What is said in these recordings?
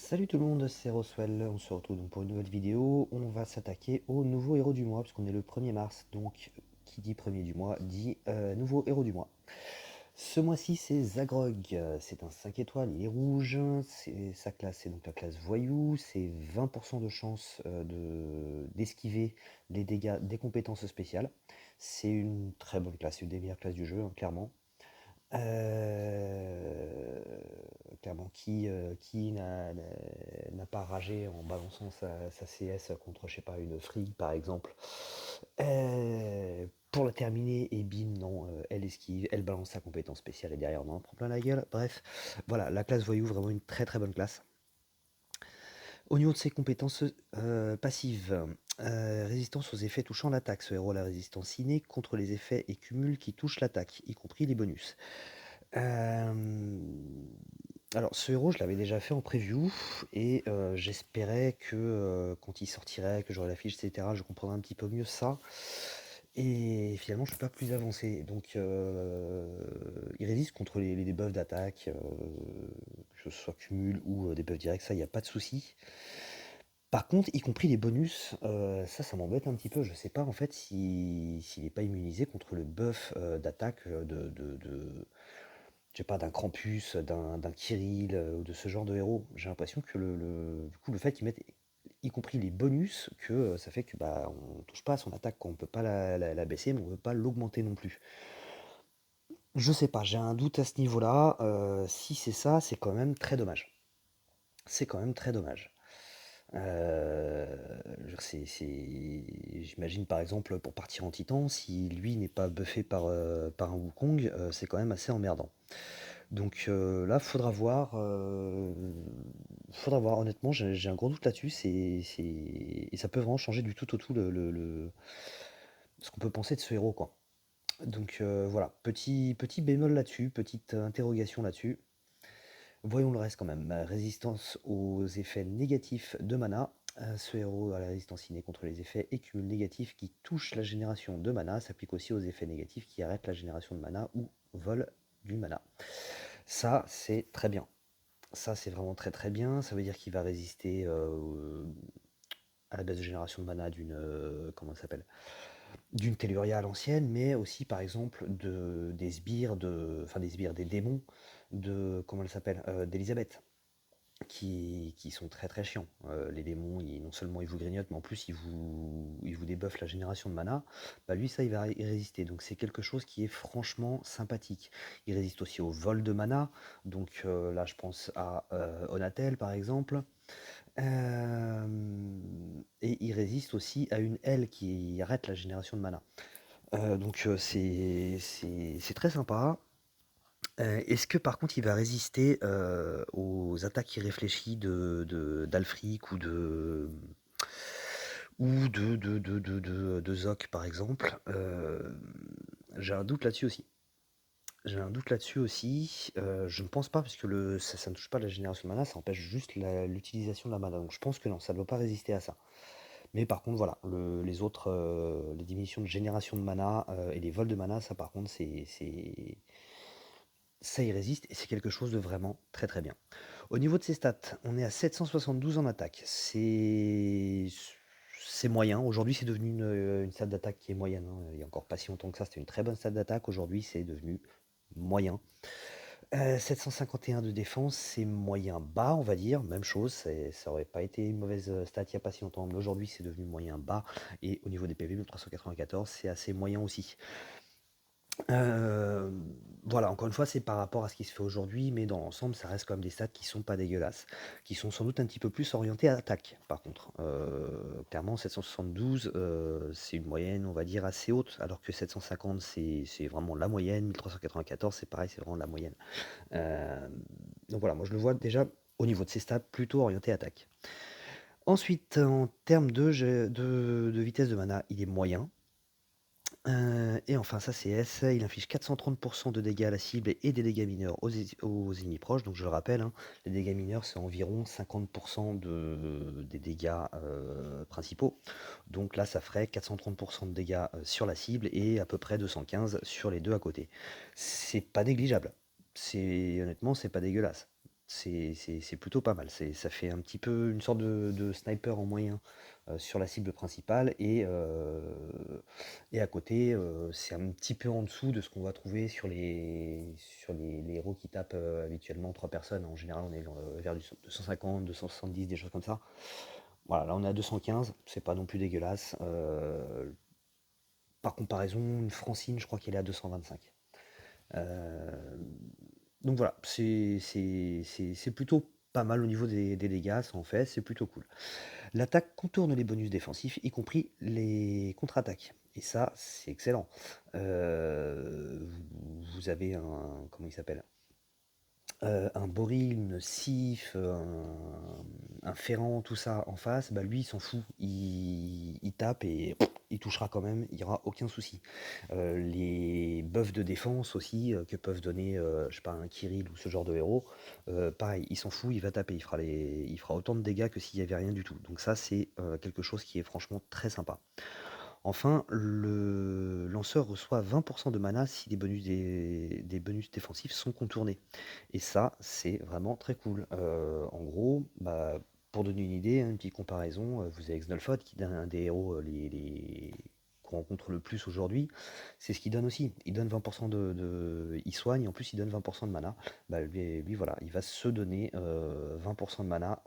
Salut tout le monde, c'est Roswell, on se retrouve donc pour une nouvelle vidéo. On va s'attaquer au nouveau héros du mois, puisqu'on est le 1er mars, donc qui dit premier du mois dit nouveau héros du mois. Ce mois-ci c'est Zagrog, c'est un 5 étoiles, il est rouge, sa classe c'est donc la classe voyou, c'est 20% de chance d'esquiver les dégâts des compétences spéciales. C'est une très bonne classe, une des meilleures classes du jeu, hein, clairement. Heu, Clairement, qui n'a pas ragé en balançant sa CS contre, je sais pas, une Free par exemple? Pour la terminer et bim, non, elle esquive, elle balance sa compétence spéciale et derrière on en prend plein la gueule. Bref, voilà, la classe voyou, vraiment une très très bonne classe. Au niveau de ses compétences passives, résistance aux effets touchant l'attaque. Ce héros a la résistance innée contre les effets et cumuls qui touchent l'attaque, y compris les bonus. Alors ce héros, je l'avais déjà fait en preview et j'espérais que, quand il sortirait, que j'aurais la fiche et cetera, je comprendrais un petit peu mieux ça et finalement je suis pas plus avancé. Donc il résiste contre les debuffs d'attaque, que ce soit cumul ou, des buffs directs, ça il y a pas de souci. Par contre, y compris les bonus, ça m'embête un petit peu. Je sais pas en fait s'il est pas immunisé contre le buff, d'attaque, je sais pas, d'un Krampus, d'un Kirill, ou de ce genre de héros. J'ai l'impression que du coup, le fait qu'ils mettent y compris les bonus, que ça fait que bah, on touche pas à son attaque, quoi. On peut pas la baisser, mais on peut pas l'augmenter non plus. Je sais pas, j'ai un doute à ce niveau-là. Si c'est ça, c'est quand même très dommage. C'est quand même très dommage. J'imagine par exemple pour partir en Titan, si lui n'est pas buffé par un Wukong, c'est quand même assez emmerdant. Donc là, faudra voir. Honnêtement, j'ai un gros doute là-dessus. Et ça peut vraiment changer du tout au tout ce qu'on peut penser de ce héros, quoi. Donc voilà, petit bémol là-dessus, petite interrogation là-dessus. Voyons le reste quand même. Résistance aux effets négatifs de mana. Ce héros a la résistance innée contre les effets et cumul négatifs qui touchent la génération de mana. S'applique aussi aux effets négatifs qui arrêtent la génération de mana ou volent du mana. Ça, c'est très bien. Ça, c'est vraiment très très bien. Ça veut dire qu'il va résister à la baisse de génération de mana d'une comment ça s'appelle, d'une Telluria à l'ancienne, mais aussi par exemple des sbires, enfin des sbires, des démons de comment elle s'appelle, d'Elisabeth, qui sont très très chiants. Les démons, non seulement ils vous grignotent, mais en plus ils vous débuffent la génération de mana. Bah lui, ça, il va y résister. Donc c'est quelque chose qui est franchement sympathique. Il résiste aussi au vol de mana. Donc là, je pense à Onatel, par exemple. Et il résiste aussi à une aile qui arrête la génération de mana. Donc c'est très sympa. Est-ce que par contre il va résister aux attaques irréfléchies d'Alfric ou de Zoc par exemple? J'ai un doute là-dessus aussi. J'ai un doute là-dessus aussi. Je ne pense pas parce que ça ne touche pas la génération de mana, ça empêche juste l'utilisation de la mana. Donc je pense que non, ça ne doit pas résister à ça. Mais par contre, voilà, les autres, les diminutions de génération de mana et les vols de mana, ça par contre, ça y résiste et c'est quelque chose de vraiment très très bien. Au niveau de ses stats, on est à 772 en attaque. C'est moyen. Aujourd'hui, c'est devenu une stat d'attaque qui est moyenne, hein. Il y a encore pas si longtemps que ça, c'était une très bonne stat d'attaque. Aujourd'hui, c'est devenu moyen. 751 de défense, c'est moyen bas, on va dire. Même chose, ça aurait pas été une mauvaise stat il y a pas si longtemps, mais aujourd'hui, c'est devenu moyen bas. Et au niveau des PV, 1394, c'est assez moyen aussi. Heu, voilà, encore une fois, c'est par rapport à ce qui se fait aujourd'hui, mais dans l'ensemble, ça reste quand même des stats qui sont pas dégueulasses, qui sont sans doute un petit peu plus orientés à attaque, par contre. Clairement 772, c'est une moyenne, on va dire, assez haute, alors que 750, c'est vraiment la moyenne. 1394, c'est pareil, c'est vraiment la moyenne. Hem, donc voilà, moi je le vois déjà au niveau de ses stats plutôt orienté attaque. Ensuite, en termes de vitesse de mana, il est moyen. Et enfin sa CS, il inflige 430 de dégâts à la cible et des dégâts mineurs aux ennemis proches. Donc je le rappelle, hein, les dégâts mineurs, c'est environ 50 des dégâts principaux. Donc là, ça ferait 430 de dégâts sur la cible et à peu près 215 sur les deux à côté. C'est pas négligeable. Honnêtement, c'est pas dégueulasse. C'est plutôt pas mal. Ça fait un petit peu une sorte de sniper en moyen sur la cible principale et à côté, c'est un petit peu en dessous de ce qu'on va trouver sur les héros qui tapent habituellement 3 personnes. En général, on est vers du 250, 270, des choses comme ça. Voilà, là on est à 215, c'est pas non plus dégueulasse. Par comparaison, une Francine, je crois qu'elle est à 225. Euh, donc voilà, c'est plutôt pas mal au niveau des dégâts, ça en fait, c'est plutôt cool. L'attaque contourne les bonus défensifs, y compris les contre-attaques. Et ça, c'est excellent. Vous avez comment il s'appelle? Un Boril, une Sif, un Ferrand, tout ça en face, bah lui il s'en fout, il tape et il touchera quand même, il n'y aura aucun souci. Les buffs de défense aussi que peuvent donner, je sais pas, un Kirill ou ce genre de héros, pareil, il s'en fout, il va taper, il fera autant de dégâts que s'il n'y avait rien du tout. Donc ça c'est quelque chose qui est franchement très sympa. Enfin, le lanceur reçoit 20% de mana si des bonus défensifs sont contournés. Et ça, c'est vraiment très cool. En gros, bah, pour donner une idée, hein, une petite comparaison, vous avez Xnolfod qui donne un des héros qu'on rencontre le plus aujourd'hui. C'est ce qu'il donne aussi. Il donne 20% il soigne, en plus il donne 20% de mana. Bah, lui, voilà, il va se donner 20% de mana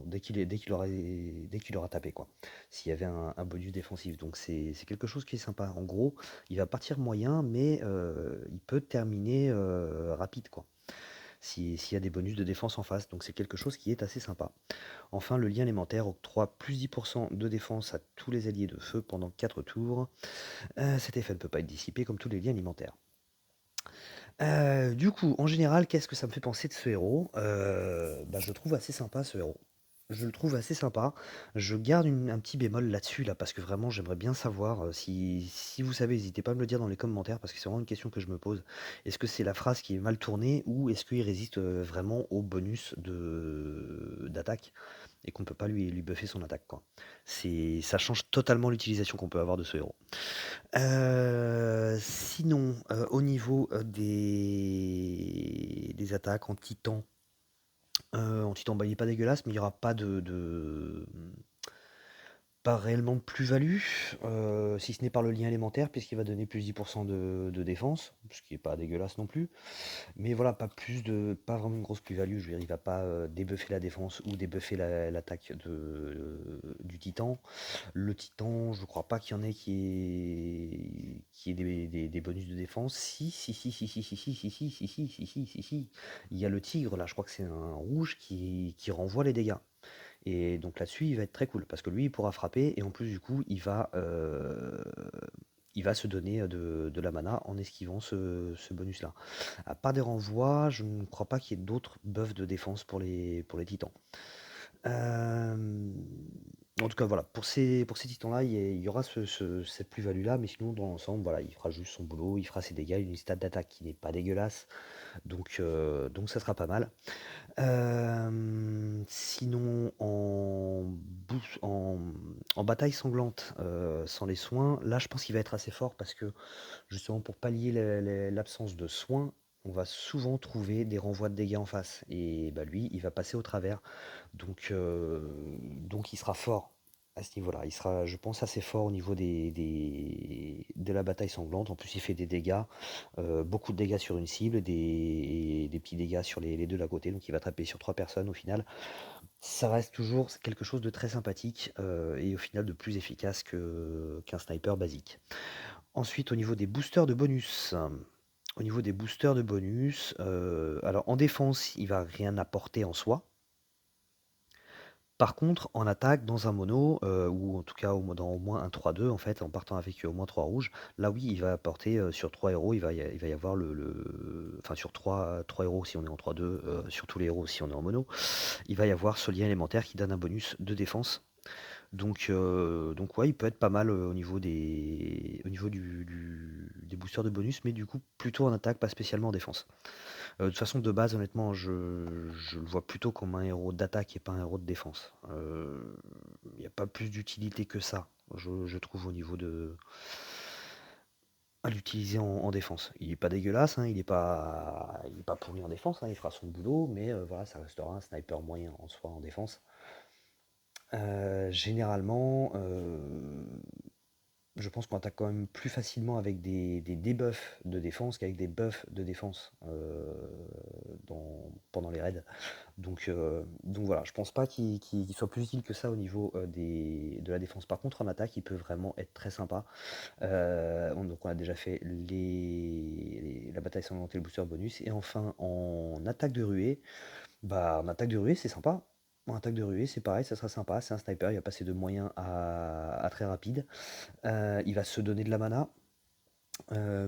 dès qu'il aura tapé, quoi. S'il y avait un bonus défensif. Donc c'est quelque chose qui est sympa. En gros, il va partir moyen, mais il peut terminer rapide, quoi. S'il y a des bonus de défense en face. Donc c'est quelque chose qui est assez sympa. Enfin, le lien élémentaire octroie plus 10% de défense à tous les alliés de feu pendant 4 tours. Cet effet ne peut pas être dissipé comme tous les liens alimentaires. Du coup, en général, qu'est-ce que ça me fait penser de ce héros? Bah, je le trouve assez sympa ce héros. Je le trouve assez sympa. Je garde un petit bémol là-dessus, là, parce que vraiment, j'aimerais bien savoir si vous savez, n'hésitez pas à me le dire dans les commentaires, parce que c'est vraiment une question que je me pose. Est-ce que c'est la phrase qui est mal tournée, ou est-ce qu'il résiste vraiment au bonus d'attaque, et qu'on ne peut pas lui buffer son attaque, quoi. Ça change totalement l'utilisation qu'on peut avoir de ce héros. Sinon, au niveau, des attaques en titan, bah, il est pas dégueulasse, mais il y aura pas réellement de plus-value, si ce n'est par le lien élémentaire, puisqu'il va donner plus 10% de défense, ce qui est pas dégueulasse non plus. Mais voilà, pas vraiment une grosse plus-value. Je veux dire, il va pas débuffer la défense ou débuffer l'attaque du titan. Le titan, je crois pas qu'il y en ait qui ait des bonus de défense. Si, si, si, si, si, si, si, si, si, si, si, si, si, si, si. Il y a le tigre, là, je crois que c'est un rouge qui renvoie les dégâts. Et donc là-dessus, il va être très cool, parce que lui, il pourra frapper, et en plus, du coup, il va se donner de la mana en esquivant ce bonus-là. À part des renvois, je ne crois pas qu'il y ait d'autres buffs de défense pour les titans. En tout cas, voilà, pour ces titans-là, il y aura cette plus-value-là, mais sinon, dans l'ensemble, voilà, il fera juste son boulot, il fera ses dégâts, une stat d'attaque qui n'est pas dégueulasse, donc ça sera pas mal. Sinon, en bataille sanglante, sans les soins, là, je pense qu'il va être assez fort parce que justement pour pallier l'absence de soins, on va souvent trouver des renvois de dégâts en face. Et bah, lui, il va passer au travers. Donc il sera fort à ce niveau-là. Il sera, je pense, assez fort au niveau de la bataille sanglante. En plus, il fait des dégâts, beaucoup de dégâts sur une cible, des petits dégâts sur les deux à côté. Donc il va taper sur 3 personnes au final. Ça reste toujours quelque chose de très sympathique et au final de plus efficace qu'un sniper basique. Ensuite, au niveau des boosters de bonus, alors en défense, il va rien apporter en soi. Par contre, en attaque, dans un mono, ou en tout cas dans au moins un 3-2 en fait, en partant avec au moins 3 rouges, là oui, il va apporter sur 3 héros, il va y avoir enfin sur trois héros si on est en 3-2, sur tous les héros si on est en mono, il va y avoir ce lien élémentaire qui donne un bonus de défense. Donc ouais, il peut être pas mal au niveau des boosters de bonus, mais du coup plutôt en attaque, pas spécialement en défense. De toute façon, de base, honnêtement, je le vois plutôt comme un héros d'attaque et pas un héros de défense. Il n'y a pas plus d'utilité que ça, je trouve, au niveau à l'utiliser en défense. Il est pas dégueulasse, hein, il est pas pourri en défense, hein, il fera son boulot, mais voilà, ça restera un sniper moyen en soi en défense. Généralement, je pense qu'on attaque quand même plus facilement avec des debuffs de défense qu'avec des buffs de défense, pendant les raids. Donc voilà, je pense pas qu'il soit plus utile que ça au niveau, de la défense. Par contre, en attaque, il peut vraiment être très sympa. Donc on a déjà fait la bataille sanglante et le booster bonus. Et enfin, en attaque de ruée, bah, en attaque de ruée, c'est sympa. En attaque de ruée, c'est pareil, ça sera sympa. C'est un sniper, il va passer de moyen à très rapide. Il va se donner de la mana.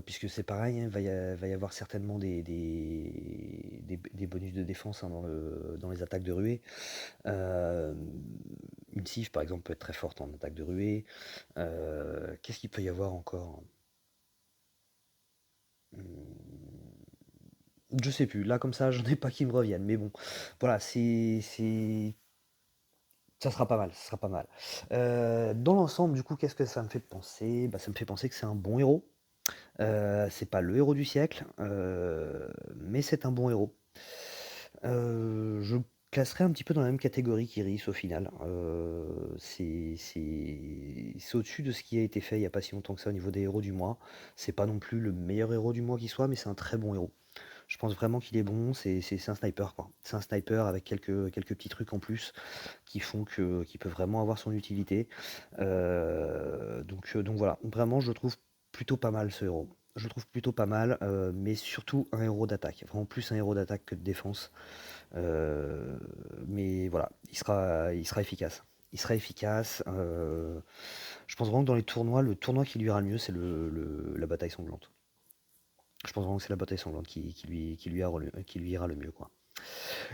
Puisque c'est pareil, hein, va y avoir certainement des bonus de défense, hein, dans les attaques de ruée. Euh, une Sif, par exemple, peut être très forte en attaque de ruée. Qu'est-ce qu'il peut y avoir encore? Je sais plus. Là, comme ça, j'en ai pas qui me reviennent. Mais bon, voilà, ça sera pas mal. Ça sera pas mal. Dans l'ensemble, du coup, qu'est-ce que ça me fait penser? Bah, ça me fait penser que c'est un bon héros. C'est pas le héros du siècle, mais c'est un bon héros. Je classerais un petit peu dans la même catégorie qu'Iris au final. C'est au-dessus de ce qui a été fait il y a pas si longtemps que ça au niveau des héros du mois. C'est pas non plus le meilleur héros du mois qui soit, mais c'est un très bon héros. Je pense vraiment qu'il est bon, c'est un sniper quoi. C'est un sniper avec quelques petits trucs en plus qui font qu'il peut vraiment avoir son utilité. Donc voilà, vraiment je le trouve plutôt pas mal ce héros. Je le trouve plutôt pas mal, mais surtout un héros d'attaque. Vraiment plus un héros d'attaque que de défense. Euh, mais voilà, il sera efficace. Il sera efficace. Je pense vraiment que dans les tournois, le tournoi qui lui ira le mieux, c'est la bataille sanglante. Je pense vraiment que c'est la bataille sanglante qui lui ira le mieux, quoi.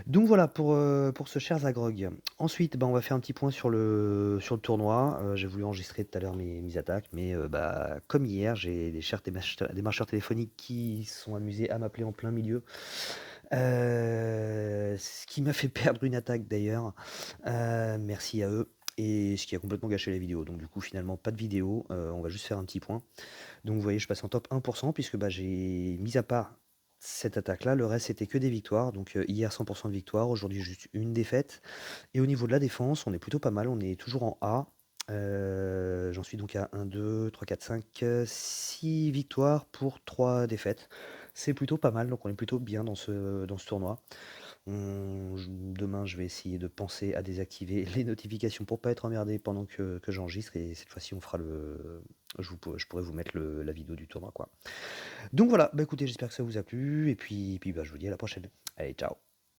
Donc voilà pour ce cher Zagrog. Ensuite, bah, on va faire un petit point sur le tournoi. J'ai voulu enregistrer tout à l'heure mes attaques, mais bah, comme hier, j'ai des marcheurs téléphoniques qui se sont amusés à m'appeler en plein milieu. Ce qui m'a fait perdre une attaque d'ailleurs. Merci à eux. Et ce qui a complètement gâché la vidéo. Donc du coup, finalement, pas de vidéo. On va juste faire un petit point. Donc vous voyez, je passe en top 1% puisque bah, j'ai mis à part cette attaque-là. Le reste, c'était que des victoires. Donc hier, 100% de victoire. Aujourd'hui, juste une défaite. Et au niveau de la défense, on est plutôt pas mal. On est toujours en A. J'en suis donc à 1, 2, 3, 4, 5, 6 victoires pour 3 défaites. C'est plutôt pas mal, donc on est plutôt bien dans ce tournoi. Demain, je vais essayer de penser à désactiver les notifications pour pas être emmerdé pendant que j'enregistre. Et cette fois-ci, on fera je pourrais vous mettre la vidéo du tournoi, quoi. Donc voilà, bah écoutez, j'espère que ça vous a plu. Et puis bah, je vous dis à la prochaine. Allez, ciao.